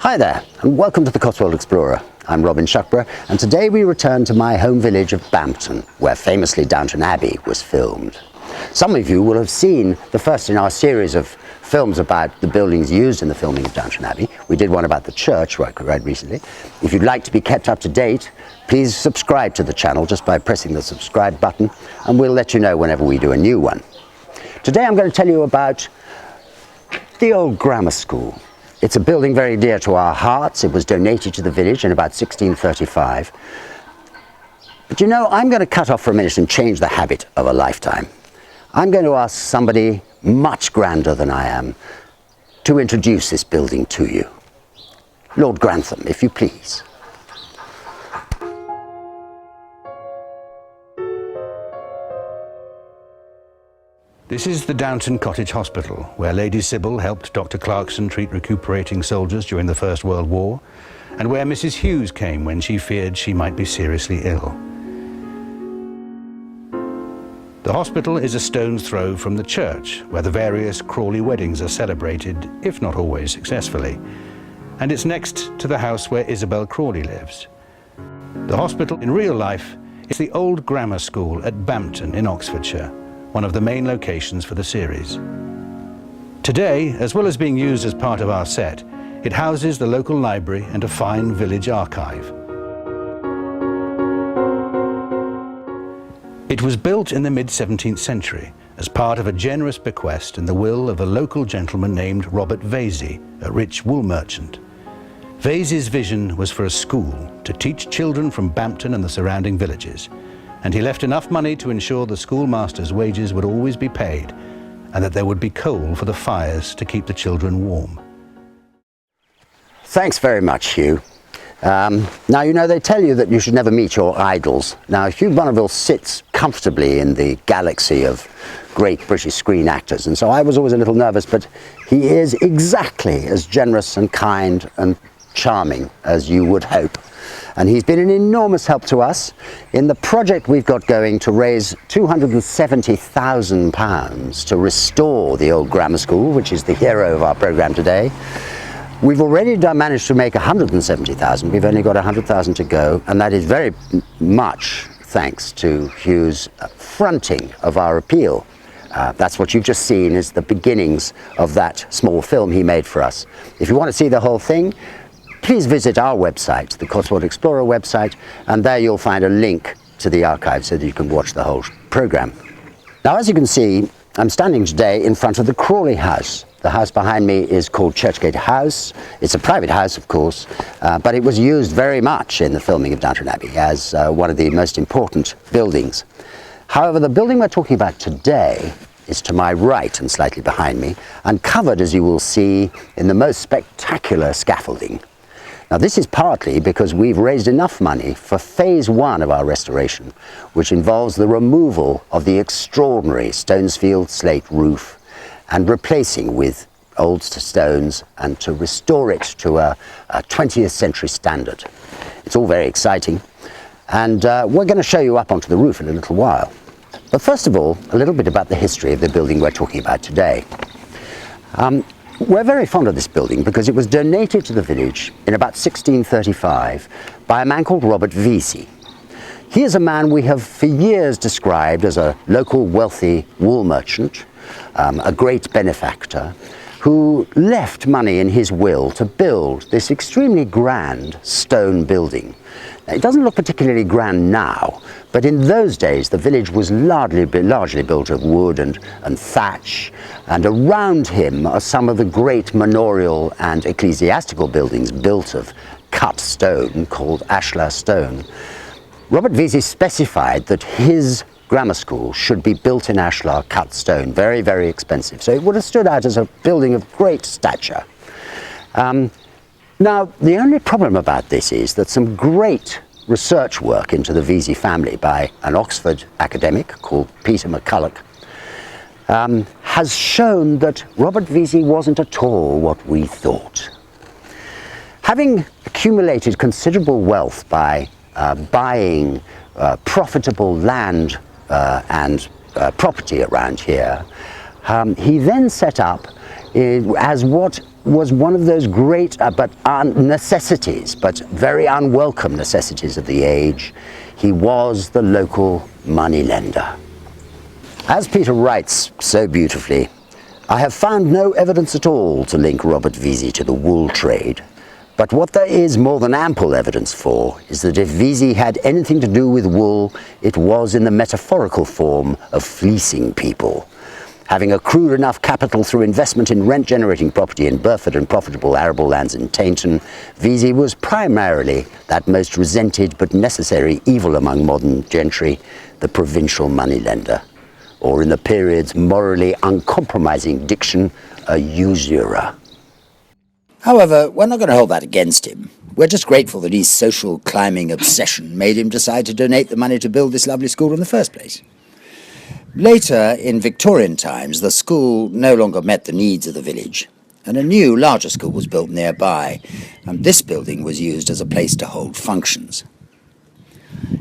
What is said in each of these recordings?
Hi there, and welcome to the Cotswold Explorer. I'm Robin Shuckburgh, and today we return to my home village of Bampton, where famously Downton Abbey was filmed. Some of you will have seen the first in our series of films about the buildings used in the filming of Downton Abbey. We did one about the church right recently. If you'd like to be kept up to date, please subscribe to the channel just by pressing the subscribe button, and we'll let you know whenever we do a new one. Today I'm going to tell you about the Old Grammar School. It's a building very dear to our hearts. It was donated to the village in about 1635. But you know, I'm going to cut off for a minute and change the habit of a lifetime. I'm going to ask somebody much grander than I am to introduce this building to you. Lord Grantham, if you please. This is the Downton Cottage Hospital, where Lady Sybil helped Dr. Clarkson treat recuperating soldiers during the First World War, and where Mrs. Hughes came when she feared she might be seriously ill. The hospital is a stone's throw from the church, where the various Crawley weddings are celebrated, if not always successfully, and it's next to the house where Isabel Crawley lives. The hospital, in real life, is the Old Grammar School at Bampton in Oxfordshire, one of the main locations for the series. Today, as well as being used as part of our set, it houses the local library and a fine village archive. It was built in the mid-17th century as part of a generous bequest in the will of a local gentleman named Robert Vesey, a rich wool merchant. Vesey's vision was for a school to teach children from Bampton and the surrounding villages, and he left enough money to ensure the schoolmaster's wages would always be paid and that there would be coal for the fires to keep the children warm. Thanks very much, Hugh. Now, you know, they tell you that you should never meet your idols. Now, Hugh Bonneville sits comfortably in the galaxy of great British screen actors, and so I was always a little nervous, but he is exactly as generous and kind and charming as you would hope. And he's been an enormous help to us in the project we've got going to raise £270,000 to restore the Old Grammar School, which is the hero of our programme today. We've already managed to make 170,000. We've only got 100,000 to go, and that is very much thanks to Hugh's fronting of our appeal. That's what you've just seen is the beginnings of that small film he made for us. If you want to see the whole thing, please visit our website, the Cotswold Explorer website, and there you'll find a link to the archive so that you can watch the whole programme. Now, as you can see, I'm standing today in front of the Crawley house. The house behind me is called Churchgate House. It's a private house, of course, but it was used very much in the filming of Downton Abbey as one of the most important buildings. However, the building we're talking about today is to my right and slightly behind me, and covered, as you will see, in the most spectacular scaffolding. Now, this is partly because we've raised enough money for phase one of our restoration, which involves the removal of the extraordinary Stonesfield slate roof and replacing with old stones and to restore it to a 20th century standard. It's all very exciting, and we're going to show you up onto the roof in a little while. But first of all, a little bit about the history of the building we're talking about today. We're very fond of this building because it was donated to the village in about 1635 by a man called Robert Vesey. He is a man we have for years described as a local wealthy wool merchant, a great benefactor, who left money in his will to build this extremely grand stone building. Now, it doesn't look particularly grand now, but in those days the village was largely built of wood and thatch, and around him are some of the great manorial and ecclesiastical buildings built of cut stone called ashlar stone. Robert Vesey specified that his grammar school should be built in ashlar cut stone, very, very expensive. So it would have stood out as a building of great stature. Now, the only problem about this is that some great research work into the Vesey family by an Oxford academic called Peter McCulloch has shown that Robert Vesey wasn't at all what we thought. Having accumulated considerable wealth by buying profitable land and property around here, he then set up as what was one of those great necessities, but very unwelcome necessities of the age. He was the local moneylender. As Peter writes so beautifully, I have found no evidence at all to link Robert Vesey to the wool trade, but what there is more than ample evidence for is that if Vesey had anything to do with wool, it was in the metaphorical form of fleecing people. Having accrued enough capital through investment in rent-generating property in Burford and profitable arable lands in Tainton, Vesey was primarily that most resented but necessary evil among modern gentry, the provincial moneylender, or in the period's morally uncompromising diction, a usurer. However, we're not going to hold that against him. We're just grateful that his social climbing obsession made him decide to donate the money to build this lovely school in the first place. Later, in Victorian times, the school no longer met the needs of the village, and a new, larger school was built nearby, and this building was used as a place to hold functions.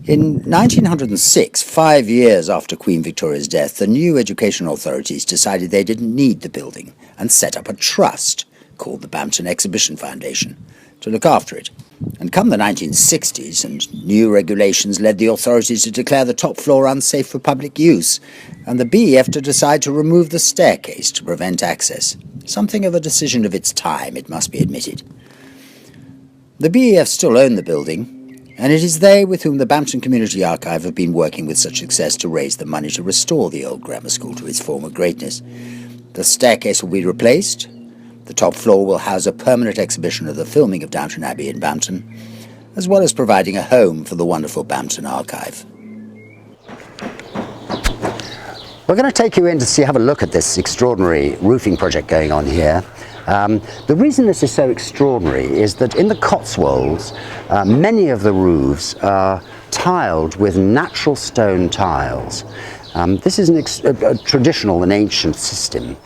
In 1906, 5 years after Queen Victoria's death, the new education authorities decided they didn't need the building and set up a trust called the Bampton Exhibition Foundation to look after it. And come the 1960s, and new regulations led the authorities to declare the top floor unsafe for public use, and the BEF to decide to remove the staircase to prevent access. Something of a decision of its time, it must be admitted. The BEF still own the building, and it is they with whom the Bampton Community Archive have been working with such success to raise the money to restore the old grammar school to its former greatness. The staircase will be replaced. The top floor will house a permanent exhibition of the filming of Downton Abbey in Bampton, as well as providing a home for the wonderful Bampton Archive. We're going to take you in to have a look at this extraordinary roofing project going on here. The reason this is so extraordinary is that in the Cotswolds, many of the roofs are tiled with natural stone tiles. This is a traditional and ancient system.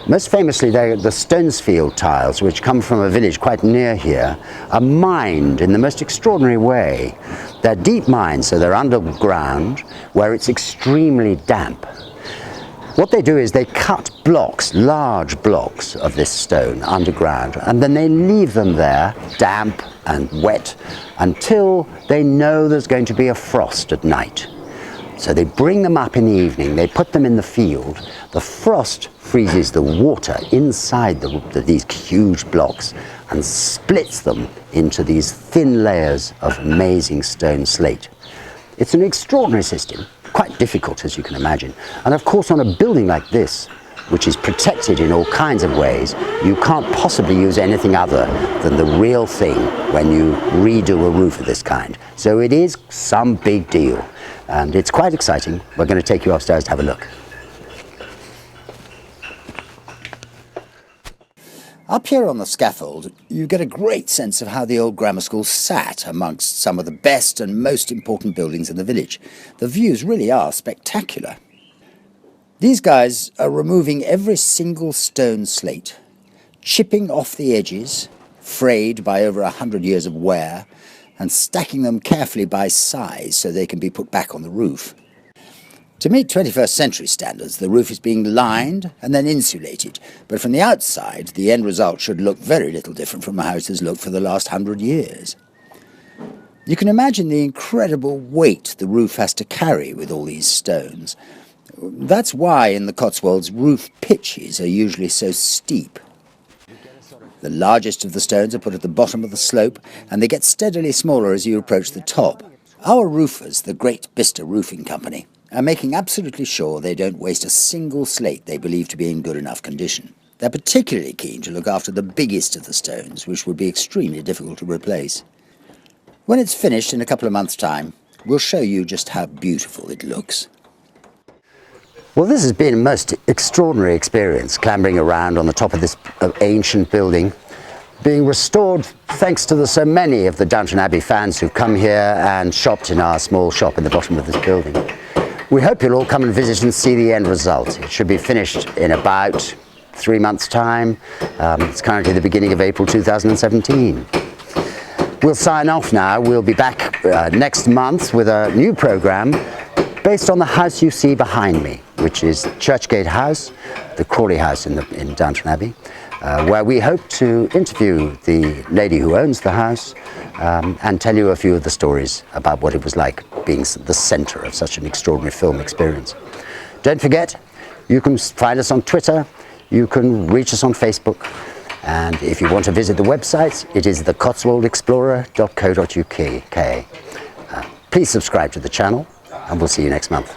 Most famously, the Stonesfield tiles, which come from a village quite near here, are mined in the most extraordinary way. They're deep mines, so they're underground, where it's extremely damp. What they do is they cut blocks, large blocks of this stone underground, and then they leave them there, damp and wet, until they know there's going to be a frost at night. So they bring them up in the evening, they put them in the field, the frost freezes the water inside these huge blocks and splits them into these thin layers of amazing stone slate. It's an extraordinary system, quite difficult as you can imagine. And of course on a building like this, which is protected in all kinds of ways, you can't possibly use anything other than the real thing when you redo a roof of this kind. So it is some big deal, and it's quite exciting. We're going to take you upstairs to have a look. Up here on the scaffold, you get a great sense of how the old grammar school sat amongst some of the best and most important buildings in the village. The views really are spectacular. These guys are removing every single stone slate, chipping off the edges, frayed by over 100 years of wear, and stacking them carefully by size so they can be put back on the roof. To meet 21st century standards, the roof is being lined and then insulated, but from the outside, the end result should look very little different from how it has looked for the last 100 years. You can imagine the incredible weight the roof has to carry with all these stones. That's why in the Cotswolds, roof pitches are usually so steep. The largest of the stones are put at the bottom of the slope, and they get steadily smaller as you approach the top. Our roofers, the Great Bicester Roofing Company, are making absolutely sure they don't waste a single slate they believe to be in good enough condition. They're particularly keen to look after the biggest of the stones, which would be extremely difficult to replace. When it's finished in a couple of months' time, we'll show you just how beautiful it looks. Well, this has been a most extraordinary experience, clambering around on the top of this ancient building, being restored thanks to so many of the Downton Abbey fans who've come here and shopped in our small shop in the bottom of this building. We hope you'll all come and visit and see the end result. It should be finished in about 3 months' time. It's currently the beginning of April 2017. We'll sign off now. We'll be back next month with a new programme based on the house you see behind me, which is Churchgate House, the Crawley House in Downton Abbey. where we hope to interview the lady who owns the house and tell you a few of the stories about what it was like being the centre of such an extraordinary film experience. Don't forget, you can find us on Twitter, you can reach us on Facebook, and if you want to visit the website, it is thecotswoldexplorer.co.uk. Please subscribe to the channel, and we'll see you next month.